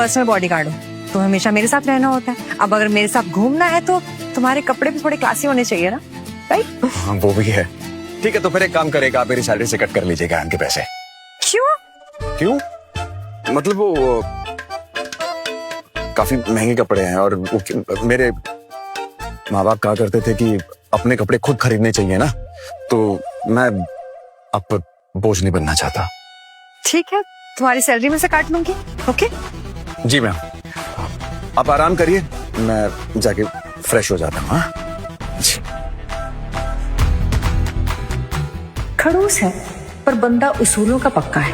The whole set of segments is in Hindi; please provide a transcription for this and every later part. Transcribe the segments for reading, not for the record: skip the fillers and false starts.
पर्सनल बॉडीगार्ड हो तो हमेशा मेरे साथ रहना होता है। अब अगर मेरे साथ घूमना है तो तुम्हारे कपड़े भी थोड़े क्लासी होने चाहिए ना, राइट? हाँ वो भी है। ठीक है तो फिर एक काम करेगा, आप मेरी सैलरी से कट कर लीजिएगा इनके पैसे। क्यों? क्यों? मतलब वो काफी महंगे कपड़े हैं और वो मेरे माँ बाप कहा करते थे कि अपने कपड़े खुद खरीदने चाहिए ना, तो मैं आप पर बोझ नहीं बनना चाहता। ठीक है, तुम्हारी सैलरी में से काट लूंगी। ओके जी मैम, आप आराम करिए, मैं जाके फ्रेश हो जाता हूँ। हाँ जी। खड़ूस है पर बंदा उसूलों का पक्का है।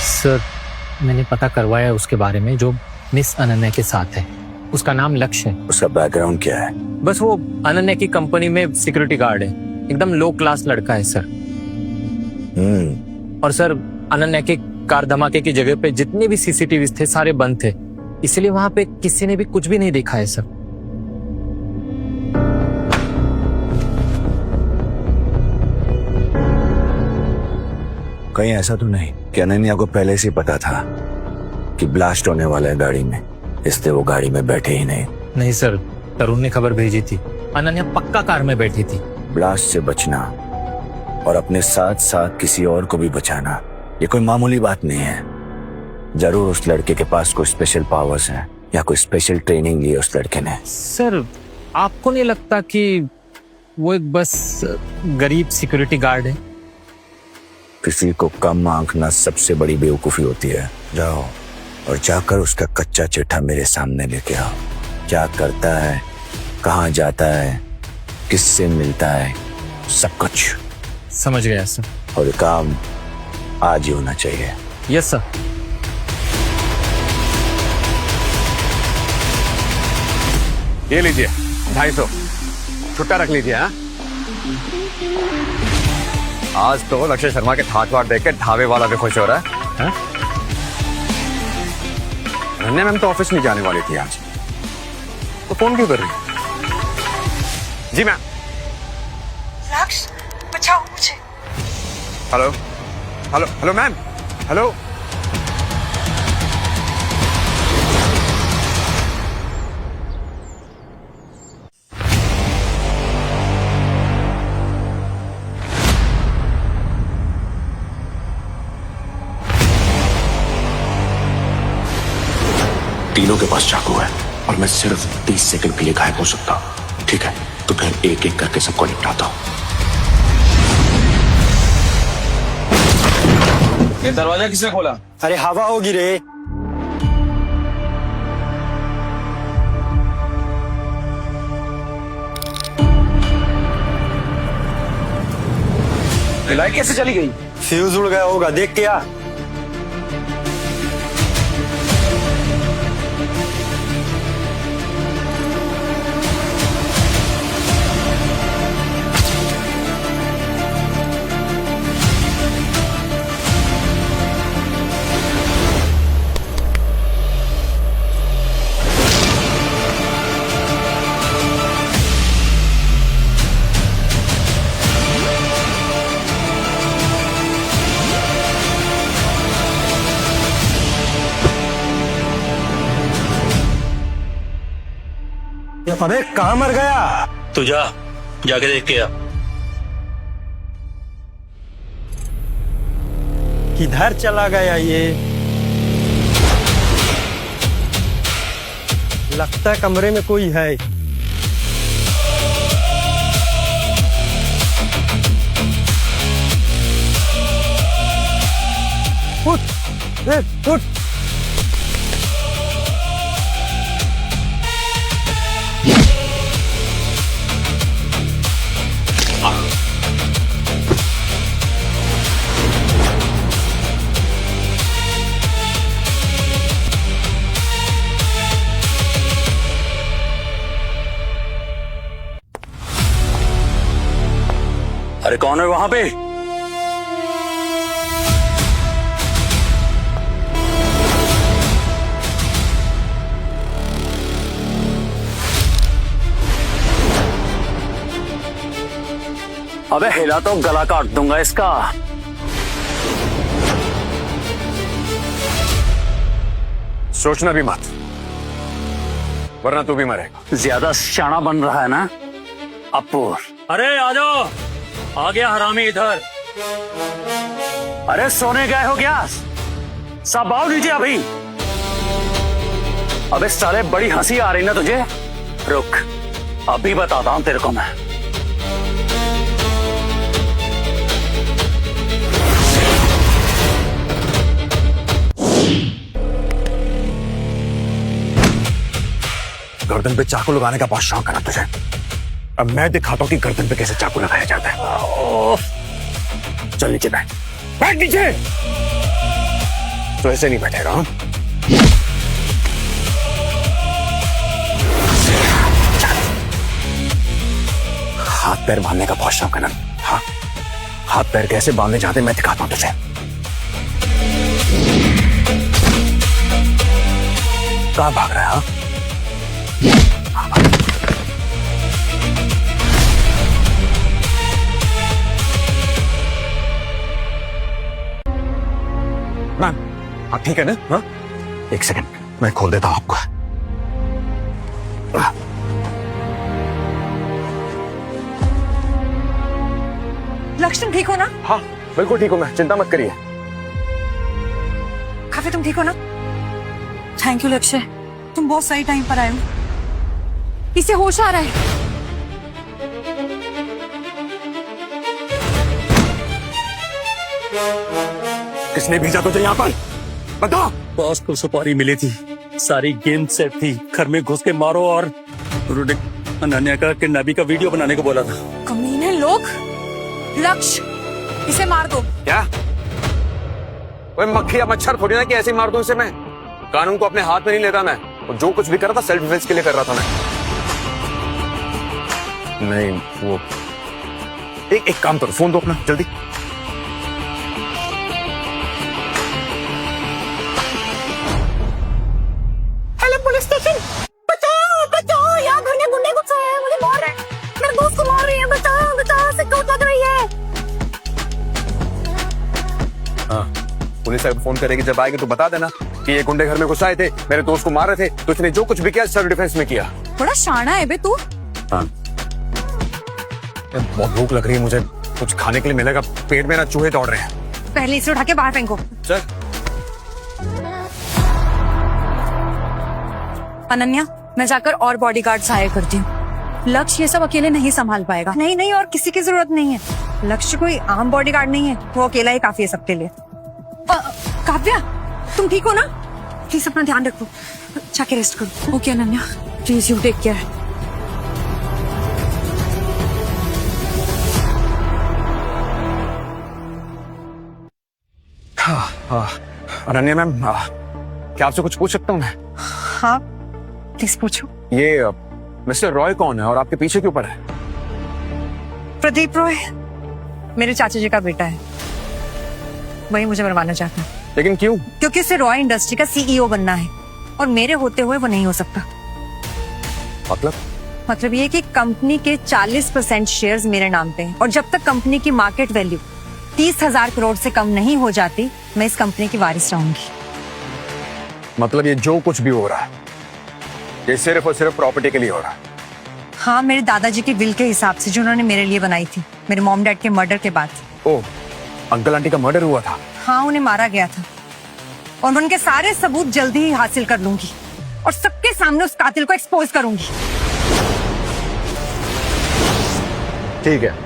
सर मैंने पता करवाया उसके बारे में जो मिस अनन्या के साथ है। उसका नाम लक्ष्य है। उसका बैकग्राउंड क्या है? बस वो अनन्या की कंपनी में सिक्योरिटी गार्ड है। एकदम लो क्लास लड़का है सर। और सर अनन्या के कार धमाके की जगह पे जितने भी सीसीटीवी थे सारे बंद थे, इसलिए वहां पे किसी ने भी कुछ भी नहीं देखा है सर। कहीं ऐसा तो नहीं कि अनन्या को पहले से पता था कि ब्लास्ट होने वाला है गाड़ी में, इसलिए वो गाड़ी में बैठे ही नहीं? नहीं सर, तरुण ने खबर भेजी थी अनन्या पक्का कार में बैठी थी। ब्लास्ट से बचना और अपने साथ साथ किसी और को भी बचाना ये कोई मामूली बात नहीं है। जरूर उस लड़के के पास कोई स्पेशल पावर्स हैं या कोई स्पेशल ट्रेनिंग ली उस लड़के ने। सर आपको नहीं लगता कि वो एक बस गरीब सिक्योरिटी गार्ड है? किसी को कम आंकना सबसे बड़ी बेवकूफी होती है। जाओ और जाकर उसका कच्चा चिट्ठा मेरे सामने लेके आओ। क्या करता है, कहाँ जाता है, किससे मिलता है, सब कुछ। समझ गया सर। और ये काम आज ही होना चाहिए। Yes sir. ये लीजिए 250 छुट्टा रख लीजिए। हाँ आज तो लक्ष्य शर्मा के ठाट वाट देख के ढाबे वाला भी खुश हो रहा है। रन्या मैम तो ऑफिस नहीं जाने वाली थी आज, तो फोन क्यों कर रही है? जी मैम। लक्ष्य बचाओ मुझे। Hello hello hello ma'am, hello. तीनों के पास चाकू है और मैं सिर्फ 30 सेकंड के लिए गायब हो सकता हूं। ठीक है तो फिर एक एक करके सबको निपटाता हूं। ये दरवाजा किसने खोला? अरे हवा होगी रे। लाइट कैसे चली गई? फ्यूज उड़ गया होगा, देख के आ। अबे कहाँ मर गया? तू जाके देख के आ। किधर चला गया ये? लगता है कमरे में कोई है। उठ, उठ। अरे कौन है वहां पे? अबे हिला तो गला काट दूंगा इसका। सोचना भी मत, वरना तू भी मरेगा। ज्यादा शाना बन रहा है ना अपूर। अरे आ जाओ, आ गया हरामी इधर। अरे सोने गए हो क्या? सब आओ नीचे अभी। अबे साले बड़ी हंसी आ रही ना तुझे? रुक, अभी बताता हूं तेरे को मैं। गर्दन पे चाकू लगाने का बहुत शौक है ना तुझे? अब मैं दिखाता हूं कि गर्दन पे कैसे चाकू लगाया जाता है। चल नीचे बैठ, बैठ नीचे। तो ऐसे नहीं बैठेगा। हाँ? हाथ पैर बांधने का बहुत शौक है ना? हाँ, हाथ पैर कैसे बांधने जाते मैं दिखाता हूं तुझे। कहां भाग रहा है? हाँ? मैम, आप ठीक है ना? हाँ? एक सेकंड, मैं खोल देता हूं आपको। लक्ष्य तुम ठीक हो ना? हाँ, बिल्कुल ठीक हूं मैं, चिंता मत करिए। काफी तुम ठीक हो ना? थैंक यू लक्ष्य, तुम बहुत सही टाइम पर आए हो। इसे होश आ रहा है। किसने भेजा तुझे यहाँ पर? बताओ। बॉस को सुपारी मिली थी, सारी गेम सेट थी। घर में घुस के मारो और उन्होंने अनन्या का किडनैपिंग का वीडियो बनाने को बोला था। कमीने लोग। लक्ष्य, इसे मार दो। क्या? ओए मक्खी या मच्छर थोड़ी ना कि ऐसे ही मार दूं इसे मैं। कानून को अपने हाथ में नहीं लेता मैं। और जो कुछ भी कर रहा था सेल्फ डिफेंस के लिए कर रहा था मैं। नहीं वो एक काम करो, फोन दो अपना जल्दी। हेलो पुलिस स्टेशन, बचाओ बचाओ, यहाँ घर में गुंडे घुस आए हैं, मुझे मार रहे हैं, मेरे दोस्त को मार रही है, बचाओ बचाओ, से चोट लग रही है। हाँ, पुलिस अगर फोन करेगी जब आएगी तो बता देना कि ये गुंडे घर में घुस आए थे, मेरे दोस्त को मार रहे थे, तो इसने जो कुछ भी किया सेल्फ डिफेंस में किया। बड़ा शाना है बे तू। हाँ, बहुत भूख लग रही है मुझे, कुछ खाने के लिए मिलेगा? पेट में ना चूहे दौड़ रहे हैं। पहले इसे उठा के बाहर फेंको। सर, अनन्या, मैं जाकर और बॉडीगार्ड्स हायर करती हूँ। लक्ष्य ये सब अकेले नहीं संभाल पाएगा। नहीं नहीं, और किसी की जरूरत नहीं है। लक्ष्य कोई आम बॉडीगार्ड नहीं है, वो अकेला ही काफी है सबके लिए। काव्या, तुम ठीक हो ना? प्लीज अपना ध्यान रखो, जाके रेस्ट करो। Okay Ananya, please you take care. Ananya ma'am, क्या आपसे कुछ पूछ सकता हूँ मैं? हाँ प्लीज पूछो। ये मिस्टर रॉय कौन है और आपके पीछे क्यों पड़ा है? प्रदीप रॉय मेरे चाचा जी का बेटा है, वही मुझे मरवाना चाहता है। लेकिन क्यों? क्योंकि उसे रॉय इंडस्ट्री का सीईओ बनना है और मेरे होते हुए वो नहीं हो सकता। मतलब ये कि कंपनी के 40% शेयर्स मेरे नाम पे हैं और जब तक कंपनी की मार्केट वैल्यू 30,000 करोड़ से कम नहीं हो जाती, मैं इस कंपनी की वारिस रहूंगी। मतलब ये जो कुछ भी हो रहा है ये सिर्फ और सिर्फ प्रॉपर्टी के लिए हो रहा है? हाँ, मेरे दादाजी के विल के हिसाब से जो उन्होंने मेरे लिए बनाई थी मेरे मॉम डैड के मर्डर के बाद। ओह, अंकल आंटी का मर्डर हुआ था? हाँ, उन्हें मारा गया था और मैं उनके सारे सबूत जल्दी ही हासिल कर लूंगी और सबके सामने उस कातिल को एक्सपोज करूंगी। ठीक है।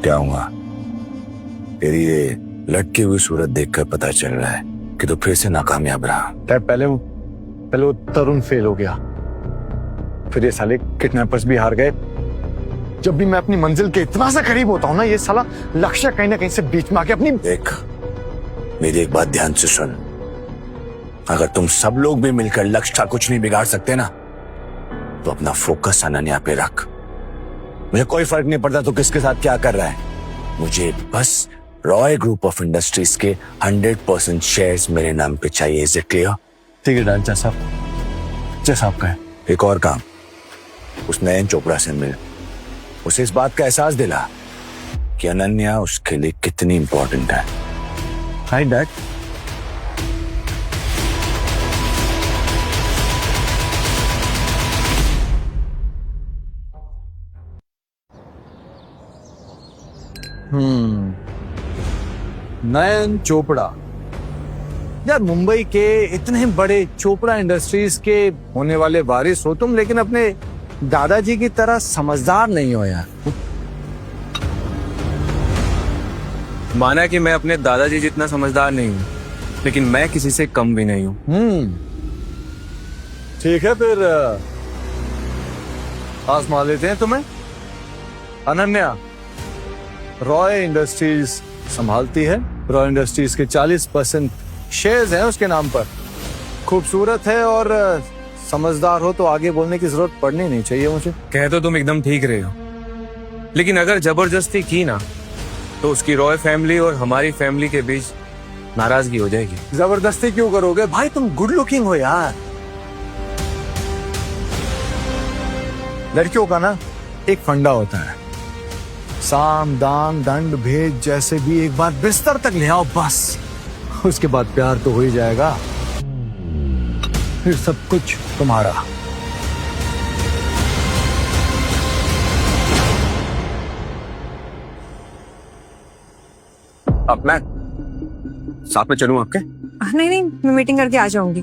क्या हुआ? तेरी ये लटकी हुई सूरत देखकर पता चल रहा है कि तू फिर से नाकामयाब रहा। पहले वो तरुण फेल हो गया, फिर ये साले किडनैपर्स भी हार गए। जब भी मैं अपनी मंजिल के इतना सा करीब होता हूँ ना, ये साला लक्ष्य कहीं ना कहीं से बीच में आके अपनी। देख, मेरी एक बात ध्यान से सुन। अगर तुम सब लोग भी मिलकर लक्ष्य का कुछ नहीं बिगाड़ सकते ना, तो अपना फोकस अनन्या पे रख। मुझे कोई फर्क नहीं पड़ता तू किसके साथ क्या कर रहा है, मुझे बस रॉय ग्रुप ऑफ इंडस्ट्रीज के 100% शेयर्स मेरे नाम पे चाहिए। Is it clear? ठीक है डांचा साहब, जैसा आपका है। एक और काम, उस नयन चोपड़ा से मिल, उसे इस बात का एहसास दिला कि अनन्या उसके लिए कितनी इंपॉर्टेंट है। Hi dad. नयन चोपड़ा। यार मुंबई के इतने बड़े चोपड़ा इंडस्ट्रीज के होने वाले वारिस हो तुम, लेकिन अपने दादाजी की तरह समझदार नहीं हो यार। माना कि मैं अपने दादाजी जितना समझदार नहीं हूँ, लेकिन मैं किसी से कम भी नहीं हूँ। ठीक है फिर आजमा लेते हैं तुम्हें। अनन्या रॉय इंडस्ट्रीज संभालती है। रॉय इंडस्ट्रीज के 40% शेयर्स हैं उसके नाम पर। खूबसूरत है और समझदार हो तो आगे बोलने की जरूरत पड़नी नहीं चाहिए मुझे। कह तो तुम एकदम ठीक रहे हो, लेकिन अगर जबरदस्ती की ना तो उसकी रॉय फैमिली और हमारी फैमिली के बीच नाराजगी हो जाएगी। जबरदस्ती क्यों करोगे भाई, तुम गुड लुकिंग हो यार। लड़कियों का ना एक फंडा होता है, साम दाम दंड भेद जैसे भी एक बार बिस्तर तक ले आओ बस, उसके बाद प्यार तो हो ही जाएगा, फिर सब कुछ तुम्हारा। अब मैं साथ में चलूं आपके? नहीं नहीं, मैं मीटिंग करके आ जाऊंगी।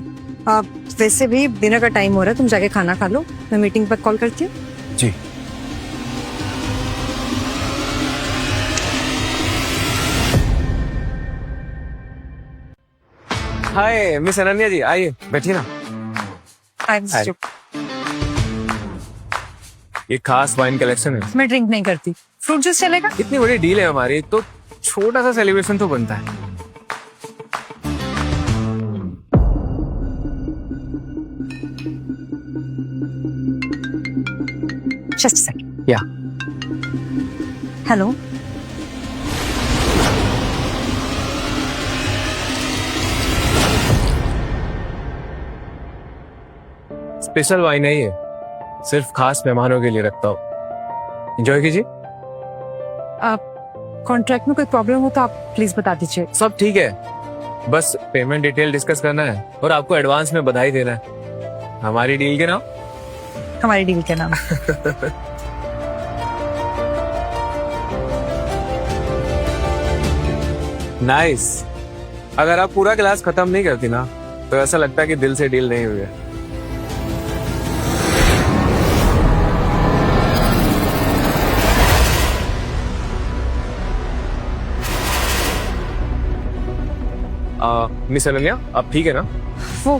वैसे भी डिनर का टाइम हो रहा है, तुम जाके खाना खा लो, मैं मीटिंग पर कॉल करती हूँ। जी। हाय मिस अनन्या जी, आइए बैठिए ना। हाय। ये खास वाइन कलेक्शन है। मैं ड्रिंक नहीं करती, फ्रूट जूस चलेगा? इतनी बड़ी डील है हमारी, तो छोटा सा सेलिब्रेशन तो बनता है। Just a second. या हेलो। स्पेशल वाइन है ये, सिर्फ खास मेहमानों के लिए रखता हूँ, एंजॉय कीजिए। कॉन्ट्रैक्ट में कोई प्रॉब्लम हो तो आप प्लीज बता दीजिए। सब ठीक है, बस पेमेंट डिटेल डिस्कस करना है और आपको एडवांस में बधाई देना है हमारी डील के नाम। हमारी डील के नाम। नाइस। अगर आप पूरा क्लास खत्म नहीं करती ना तो ऐसा लगता है कि दिल से डील नहीं हुई है। मिस अनन्या, आप ठीक है ना? वो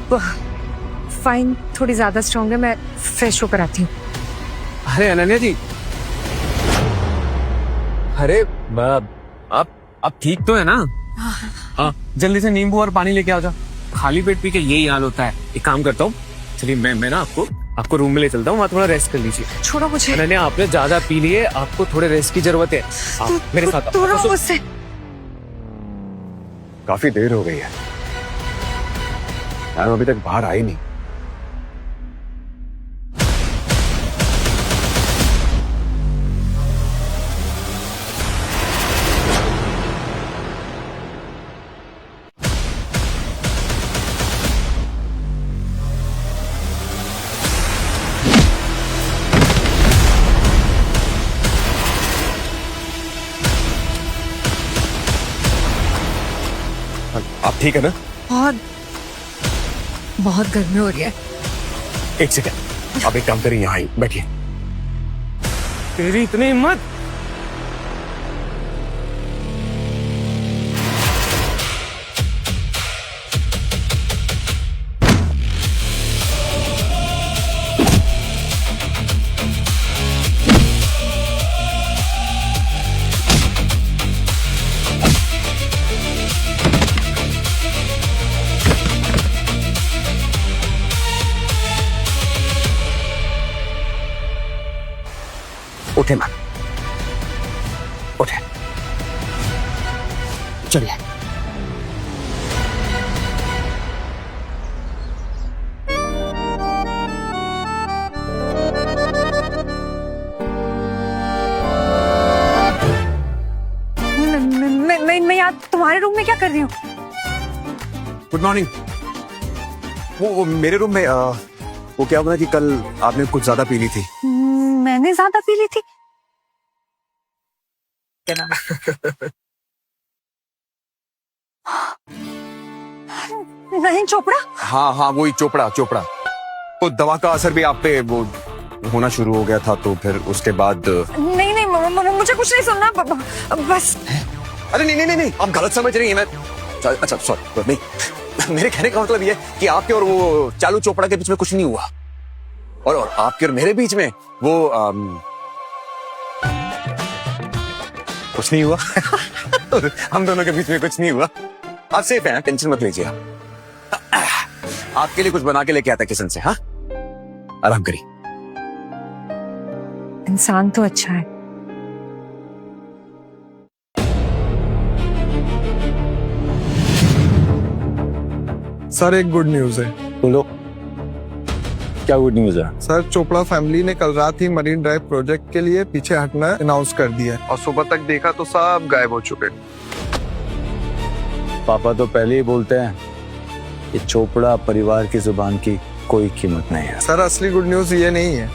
फाइन थोड़ी ज्यादा स्ट्रॉन्ग है, मैं फ्रेश होकर आती हूँ। अरे अनन्या जी, अरे आप ठीक तो है ना? जल्दी से नींबू और पानी लेके आ जाओ। खाली पेट पी के यही हाल होता है। एक काम करता हूँ, चलिए मैं ना आपको रूम में ले चलता हूँ, वहाँ थोड़ा रेस्ट कर लीजिए। छोड़ो मुझे। अनन्या, आपने ज्यादा पी लिए, आपको थोड़े रेस्ट की जरूरत है। आप मेरे साथ आओ। दूर मुझसे। काफी देर हो गई है यार, अभी तक बाहर आई नहीं। आप ठीक है ना? बहुत गर्मी हो रही है। एक सेकंड, आप एक काम करिए, यहाँ आइए, बैठिए। तेरी इतनी हिम्मत! उठे मैम, उठे, चलिए। में क्या कर रही हो? Good morning. वो मेरे रूम में वो क्या हुआ कि कल आपने कुछ ज्यादा पी ली थी। मैंने ज्यादा पी ली थी? नहीं चोपड़ा। हाँ हाँ वही चोपड़ा चोपड़ा। तो दवा का असर भी आप पे वो होना शुरू हो गया था, तो फिर उसके बाद नहीं नहीं मुझे कुछ नहीं सुनना, बस। अरे नहीं नहीं नहीं आप गलत समझ रही हैं। मैं अच्छा सॉरी नहीं, मेरे कहने का मतलब ये कि आपके और वो चालू चोपड़ा के बीच में कुछ नहीं हुआ, और आपके और मेरे बीच में वो कुछ नहीं हुआ। हम दोनों के बीच में कुछ नहीं हुआ। आप सेफ हैं, टेंशन मत लीजिए। आपके लिए कुछ बना के लेके आता किचन से। हाँ आराम करिए। इंसान तो अच्छा है। सर एक गुड न्यूज है। बोलो क्या गुड न्यूज है? सर चोपड़ा फैमिली ने कल रात ही मरीन ड्राइव प्रोजेक्ट के लिए पीछे हटना अनाउंस कर दिया है, और सुबह तक देखा तो सब गायब हो चुके। पापा तो पहले ही बोलते हैं कि चोपड़ा परिवार की जुबान की कोई कीमत नहीं है। सर असली गुड न्यूज ये नहीं है,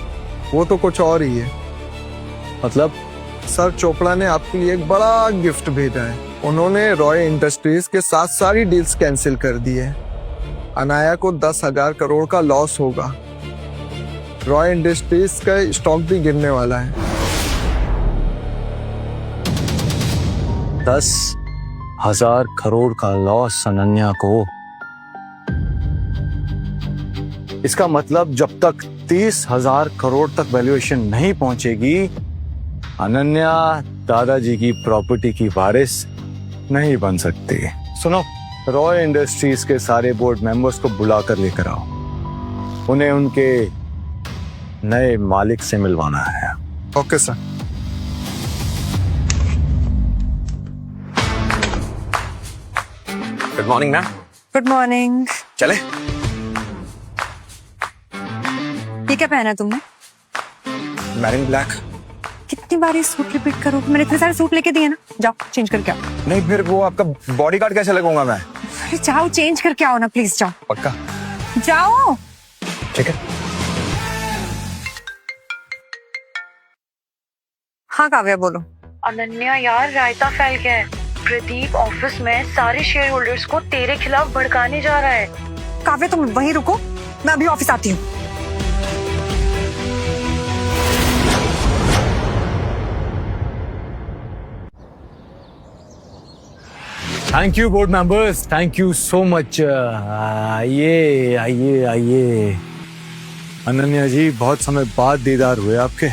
वो तो कुछ और ही है। मतलब? सर चोपड़ा ने आपके लिए एक बड़ा गिफ्ट भेजा है। उन्होंने रॉय इंडस्ट्रीज के साथ सारी डील्स कैंसिल कर दी है। अनाया को 10,000 करोड़ का लॉस होगा। रॉय इंडस्ट्रीज का स्टॉक भी गिरने वाला है। 10,000 करोड़ का लॉस अनन्या को। इसका मतलब जब तक 30,000 करोड़ तक वैल्यूएशन नहीं पहुंचेगी, अनन्या दादाजी की प्रॉपर्टी की वारिस नहीं बन सकती। सुनो, रॉय इंडस्ट्रीज के सारे बोर्ड मेंबर्स को बुलाकर लेकर आओ। उन्हें उनके नए मालिक से मिलवाना है। Okay sir. Good morning ma'am. Good morning. चले? ये क्या पहना तुमने? Marine black. कितनी बार ये सूट रिपीट करोगे? मैंने इतने सारे सूट लेके दिए ना, जाओ चेंज करके आओ। नहीं फिर वो आपका बॉडीगार्ड कैसे लगूंगा मैं? अरे जाओ चेंज करके आओ ना प्लीज, जाओ। पक्का? जाओ। ठीक है। हाँ काव्या बोलो। अनन्या यार रायता फैल गया है। प्रदीप ऑफिस में सारे शेयर होल्डर्स को तेरे खिलाफ भड़काने जा रहा है। काव्या तुम वहीं रुको, मैं अभी ऑफिस आती हूँ। Thank you board members, thank you so much. आइए आइए आइए। अनन्या जी बहुत समय बाद दीदार हुए आपके।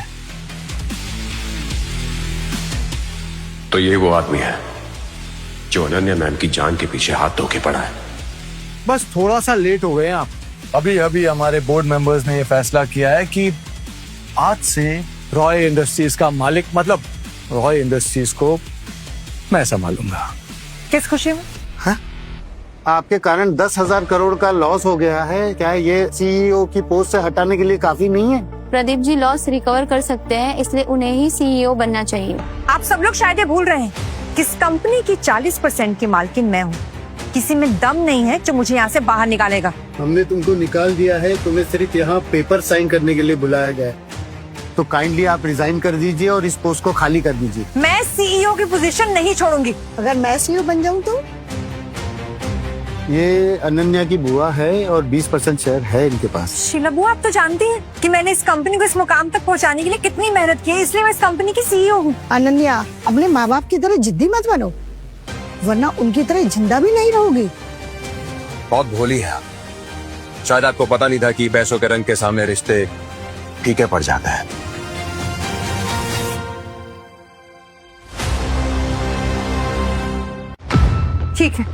तो ये वो आदमी है जो अनन्या मैम की जान के पीछे हाथ धो के पड़ा है। बस थोड़ा सा लेट हो गए आप। अभी अभी हमारे बोर्ड मेंबर्स ने ये फैसला किया है कि आज से रॉय इंडस्ट्रीज का मालिक, मतलब रॉय इंडस्ट्रीज को मैं संभालूंगा। किस खुशी में? आपके कारण 10,000 करोड़ का लॉस हो गया है। क्या ये सीईओ की पोस्ट से हटाने के लिए काफी नहीं है? प्रदीप जी लॉस रिकवर कर सकते हैं, इसलिए उन्हें ही सीईओ बनना चाहिए। आप सब लोग शायद ये भूल रहे हैं कि इस कंपनी की 40% की मालकिन मैं हूँ। किसी में दम नहीं है जो मुझे यहाँ से बाहर निकालेगा। हमने तुमको निकाल दिया है, तुम्हें सिर्फ यहाँ पेपर साइन करने के लिए बुलाया गया है। तो काइंडली आप रिजाइन कर दीजिए और इस पोस्ट को खाली कर दीजिए। मैं सीईओ की पोजीशन नहीं छोड़ूंगी। अगर मैं सीईओ बन जाऊँ तो? ये अनन्या की बुआ है और 20% शेयर है इनके पास। शीला बुआ, आप तो जानती हैं कि मैंने इस कंपनी को इस मुकाम तक पहुंचाने के लिए कितनी मेहनत की है, इसलिए मैं इस कंपनी की सीईओ हूँ। अनन्या अपने माँ बाप की तरह जिद्दी मत बनो, वरना उनकी तरह जिंदा भी नहीं रहोगी। बहुत भोली है। शायद आपको पता नहीं था कि पैसों के रंग के सामने रिश्ते फीके पड़ जाते हैं। ठीक है,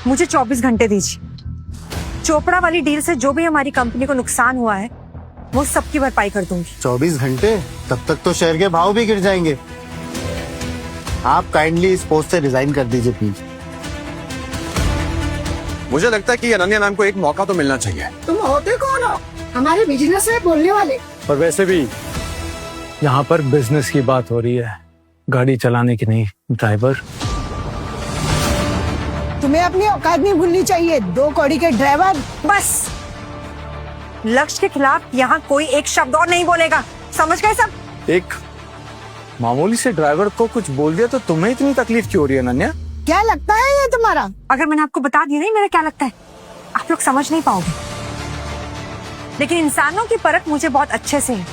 मुझे 24 घंटे दीजिए। चोपड़ा वाली डील से जो भी हमारी कंपनी को नुकसान हुआ है वो सबकी भरपाई कर दूंगी। 24 घंटे? तब तक तो शेयर के भाव भी गिर जाएंगे। आप काइंडली इस पोस्ट से रिजाइन कर दीजिए प्लीज। मुझे लगता है कि अनन्या मैम को एक मौका तो मिलना चाहिए। तुम होते कौन हो? हमारे बिजनेस में बोलने वाले। और वैसे भी यहाँ पर बिजनेस की बात हो रही है, गाड़ी चलाने की नहीं। ड्राइवर तुम्हें अपनी औकात नहीं भूलनी चाहिए, 2 कौड़ी के ड्राइवर। बस लक्ष्य के खिलाफ यहाँ कोई एक शब्द और नहीं बोलेगा, समझ गए सब? एक मामूली से ड्राइवर को कुछ बोल दिया तो तुम्हें इतनी तकलीफ क्यों हो रही है अनन्या? क्या लगता है ये तुम्हारा? अगर मैंने आपको बता दिया नहीं मेरा क्या लगता है, आप लोग समझ नहीं पाओगे। लेकिन इंसानों की परख मुझे बहुत अच्छे से है,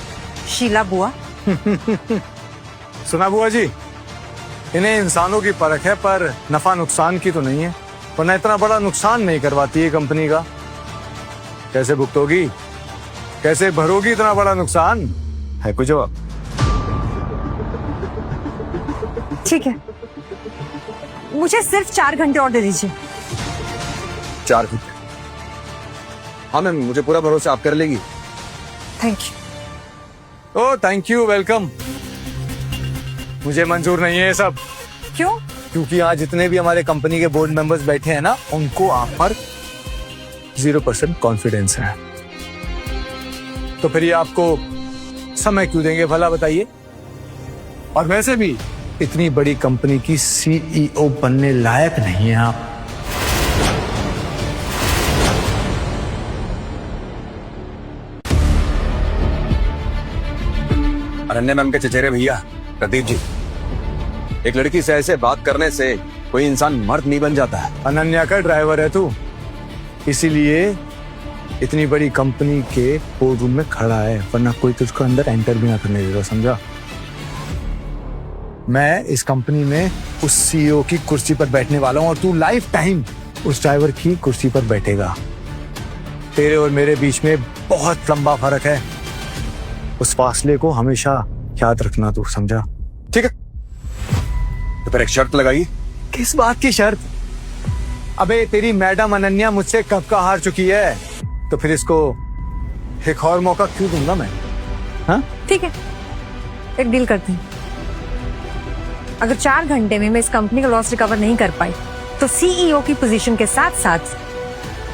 शीला बुआ। सुना बुआ जी, इन्हें इंसानों की परख है पर नफा नुकसान की तो नहीं है, वरना इतना बड़ा नुकसान नहीं करवाती है कंपनी का। कैसे भुगतोगी, कैसे भरोगी इतना बड़ा नुकसान? है कोई जवाब? ठीक है, मुझे सिर्फ 4 घंटे और दे दीजिए। 4 घंटे? हाँ मैम, मुझे पूरा भरोसा आप कर लेगी। Thank you. Oh thank you, welcome. मुझे मंजूर नहीं है ये सब। क्यों? क्योंकि आज जितने भी हमारे कंपनी के बोर्ड मेंबर्स बैठे हैं ना, उनको आप पर 0% कॉन्फिडेंस है। तो फिर ये आपको समय क्यों देंगे भला बताइए? और वैसे भी इतनी बड़ी कंपनी की सीईओ बनने लायक नहीं है आप। अनन्या मैम के चचेरे भैया प्रदीप जी, एक लड़की से ऐसे बात करने से कोई इंसान मर्द नहीं बन जाता है। अनन्या का ड्राइवर है तू, इसीलिए इतनी बड़ी कंपनी के बोर्ड रूम में खड़ा है, वरना कोई तुझको अंदर एंटर भी ना करने देगा, समझा? मैं इस कंपनी में उस सीईओ की कुर्सी पर बैठने वाला हूं और तू लाइफ टाइम उस ड्राइवर की कुर्सी पर बैठेगा। तेरे और मेरे बीच में बहुत लंबा फर्क है, उस फासले को हमेशा याद रखना तू, समझा? ठीक है, तो फिर एक शर्त लगाइए। किस बात की शर्त? अबे तेरी मैडम अनन्या मुझसे कब का हार चुकी है, तो फिर इसको एक और मौका क्यों दूंगा मैं? हाँ ठीक है, एक डील करते हैं। अगर 4 घंटे में मैं इस कंपनी का लॉस रिकवर नहीं कर पाई तो सीईओ की पोजीशन के साथ साथ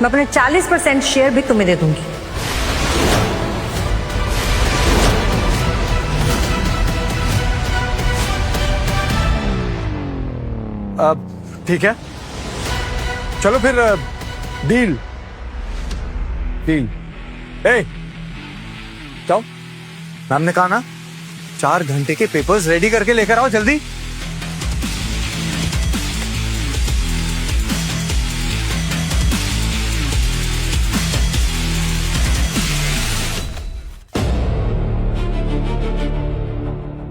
मैं अपने 40% शेयर भी तुम्हें दे दूंगी। अब ठीक है, चलो फिर डील डील। ए जाओ, मैम ने कहा ना 4 घंटे के पेपर्स रेडी करके लेकर आओ जल्दी।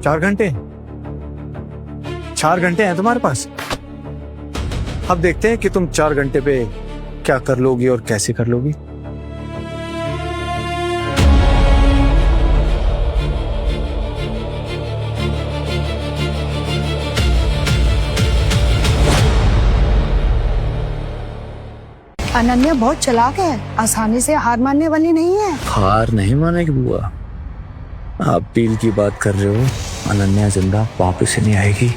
चार घंटे हैं तुम्हारे पास। अब देखते हैं कि तुम 4 घंटे पे क्या कर लोगी और कैसे कर लोगी। अनन्या बहुत चालाक है, आसानी से हार मानने वाली नहीं है। हार नहीं मानेगी बुआ, आप डील की बात कर रहे हो, अनन्या जिंदा वापस नहीं आएगी।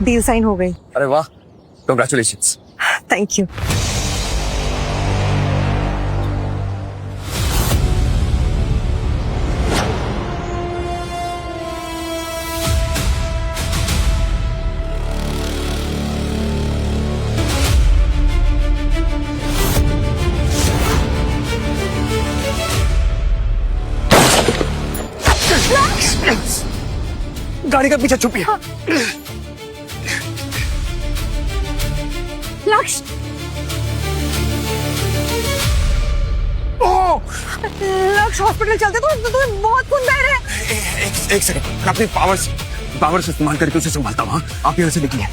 डील साइन हो गई। अरे वाह, कांग्रेचुलेशंस। Thank you. गाड़ी का पीछे छुपिए। लक्ष्य, लक्ष्य हॉस्पिटल चलते तो तुम्हें बहुत खून बह रहा है। एक सेकंड, मैं अपनी पावर से इस्तेमाल करके उसे संभालता हूँ। आप यहाँ से निकलिए।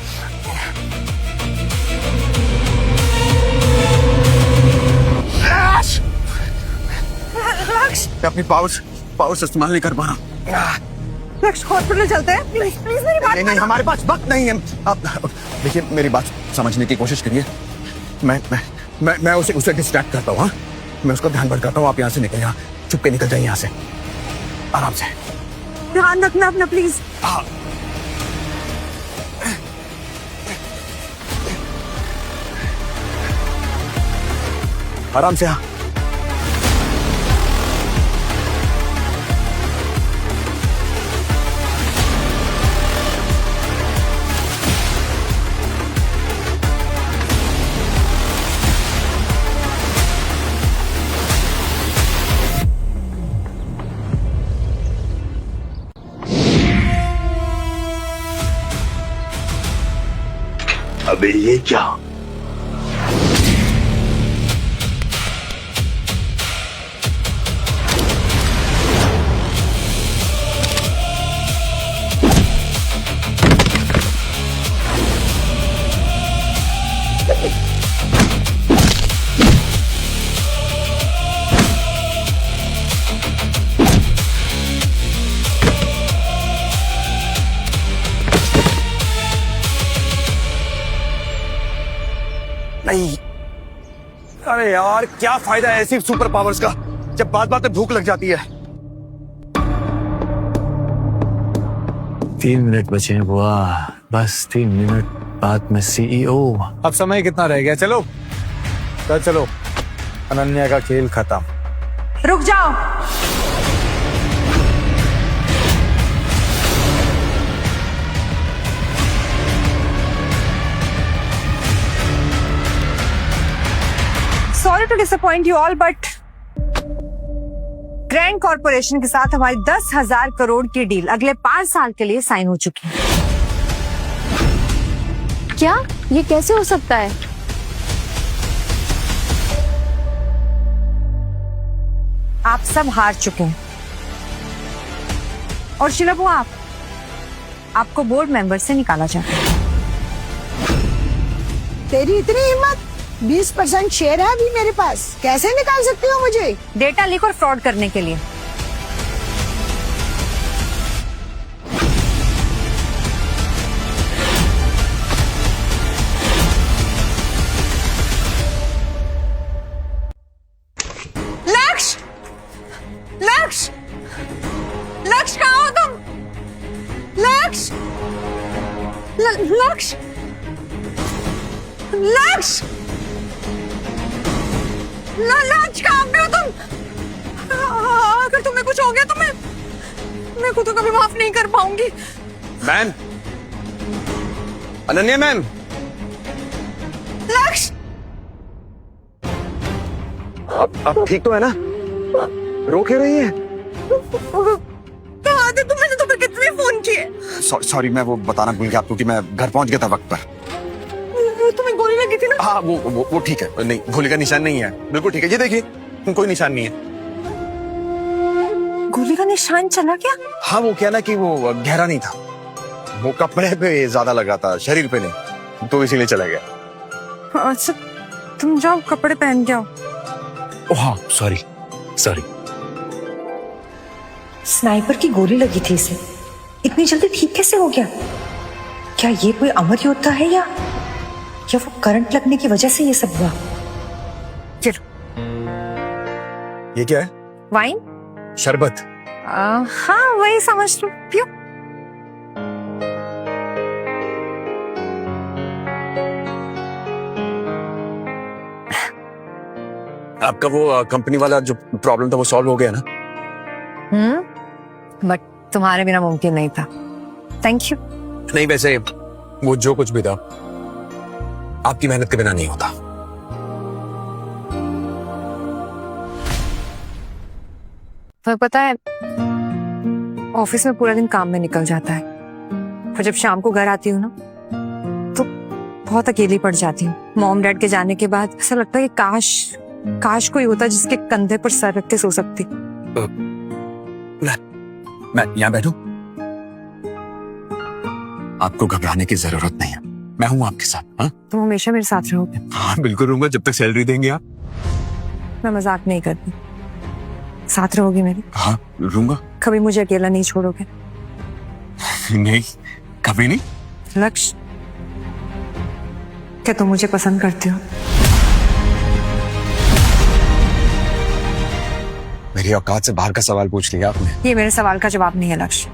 लक्ष्य, मैं अपनी पावर से इस्तेमाल नहीं कर पा रहा। लक्ष्य हॉस्पिटल चलते हैं, प्लीज प्लीज मेरी बात। नहीं, हमारे पास वक्त नहीं है। आप देखिए, मेरी बात समझने की कोशिश करिए। मैं उसे डिस्ट्रैक्ट करता हूँ। मैं उसका ध्यान भटकाता हूँ। आप यहाँ से निकल, यहाँ चुप के निकल जाइए यहाँ से, आराम से। ध्यान रखना अपना प्लीज। आराम से। हाँ, अबे ये क्या? नहीं, अरे यार क्या फायदा है ऐसी सुपर पावर्स का जब बात बात में भूख लग जाती है। 3 मिनट बचे हैं बुआ, बस 3 मिनट बाद में CEO। अब समय कितना रह गया? चलो चलो, अनन्या का खेल खत्म। रुक जाओ। Sorry to disappoint you all, but Grand Corporation के साथ हमारी 10,000 करोड़ की डील अगले 5 साल के लिए साइन हो चुकी है। क्या ये कैसे हो सकता है? आप सब हार चुके हैं और शीला बुआ, आपको बोर्ड मेंबर से निकाला जाता है। तेरी इतनी हिम्मत? 20% शेयर है अभी मेरे पास, कैसे निकाल सकती हो मुझे? डेटा लीक और फ्रॉड करने के लिए। लक्ष्य, लक्ष्य, लक्ष्य कहाँ हो तुम? लक्ष्य, लक्ष्य, लक्ष्य, लक्ष्य कहाँ पे हो तुम? अगर तुम्हें कुछ हो गया तो मैं खुद को कभी माफ नहीं कर पाऊंगी। Ma'am, Ananya ma'am. लक्ष्य, अब ठीक तो है ना? रो क्यों रही है? कहाँ थे तुम? मैंने तुम्हें कितने फोन किए। सॉरी, मैं वो बताना भूल गया आपको कि मैं घर पहुंच गया था वक्त पर। तुम्हें गोली लगी थी ना? हाँ, वो ठीक है। नहीं, गोली का निशान नहीं है। बिल्कुल ठीक है। ये देखिए, कोई निशान नहीं है। गोली का निशान चला क्या? हाँ, वो क्या ना कि वो गहरा नहीं था, वो कपड़े पे ज्यादा लगा था, शरीर पे नहीं, तो इसीलिए चला गया। अच्छा, तुम जाओ कपड़े पहन के आओ। ओह हाँ, सॉरी। स्नाइपर की गोली लगी थी इसे, इतनी जल्दी ठीक कैसे हो गया? क्या ये कोई अमर योद्धा है या वो करंट लगने की वजह से ये सब हुआ? चलो, ये क्या है? वाइन? शरबत? हाँ, वही समझ लो, पियो। आपका वो कंपनी वाला जो प्रॉब्लम था वो सॉल्व हो गया ना? बट तुम्हारे बिना मुमकिन नहीं था। Thank you. नहीं, वैसे वो जो कुछ भी था आपकी मेहनत के बिना नहीं होता। तुम्हें पता है, ऑफिस में पूरा दिन काम में निकल जाता है, और जब शाम को घर आती हूँ ना तो बहुत अकेली पड़ जाती हूँ। मॉम डैड के जाने के बाद ऐसा लगता है कि काश कोई होता जिसके कंधे पर सर रख के सो सकती। मैं यहाँ बैठूं? आपको घबराने की जरूरत नहीं है, मैं हूं आपके साथ। हाँ, तुम हमेशा मेरे साथ रहोगे? हाँ, बिल्कुल रहूंगा जब तक सैलरी देंगे आप। मैं मजाक नहीं करती, साथ रहोगे मेरे? हाँ, रहूंगा। कभी मुझे अकेला नहीं छोड़ोगे? नहीं, कभी नहीं। लक्ष्य, क्या तुम मुझे पसंद करते हो? मेरी औकात से बाहर का सवाल पूछ लिया आपने। ये मेरे सवाल का जवाब नहीं है लक्ष्य।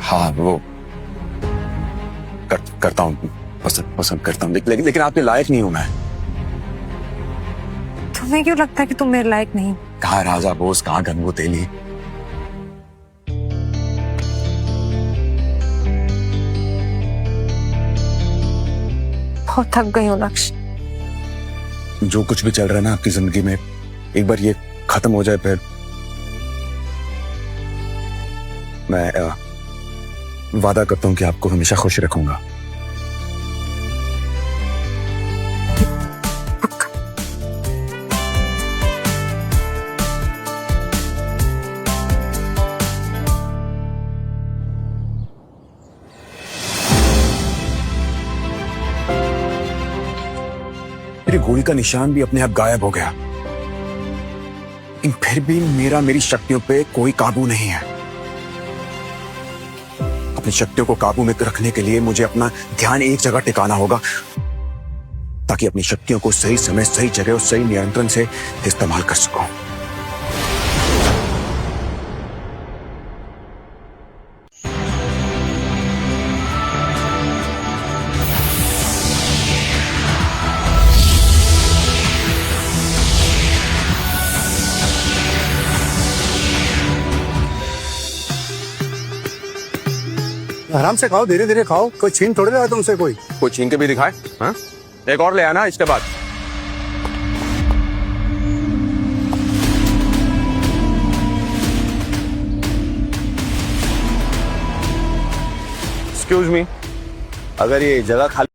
हाँ, वो करता हूँ, पसंद करता हूँ, लेकिन आपके लायक नहीं हूं मैं। तुम्हें क्यों लगता है कि तुम मेरे लायक नहीं? कहाँ राजा बोस, कहाँ गंगू तेली। बहुत थक गई हूँ लक्ष्य। जो कुछ भी चल रहा है ना आपकी जिंदगी में, एक बार ये खत्म हो जाए, फिर मैं वादा करता हूं कि आपको हमेशा खुश रखूंगा। का निशान भी अपने आप गायब हो गया। लेकिन फिर भी मेरी शक्तियों पे कोई काबू नहीं है। अपनी शक्तियों को काबू में रखने के लिए मुझे अपना ध्यान एक जगह टिकाना होगा, ताकि अपनी शक्तियों को सही समय, सही जगह और सही नियंत्रण से इस्तेमाल कर सकूं। आराम से खाओ, धीरे धीरे खाओ, कोई छीन थोड़ी रहा तुमसे कोई। कोई छीन के भी दिखाए। हाँ, एक और ले आना इसके बाद। एक्सक्यूज मी, अगर ये जगह खाली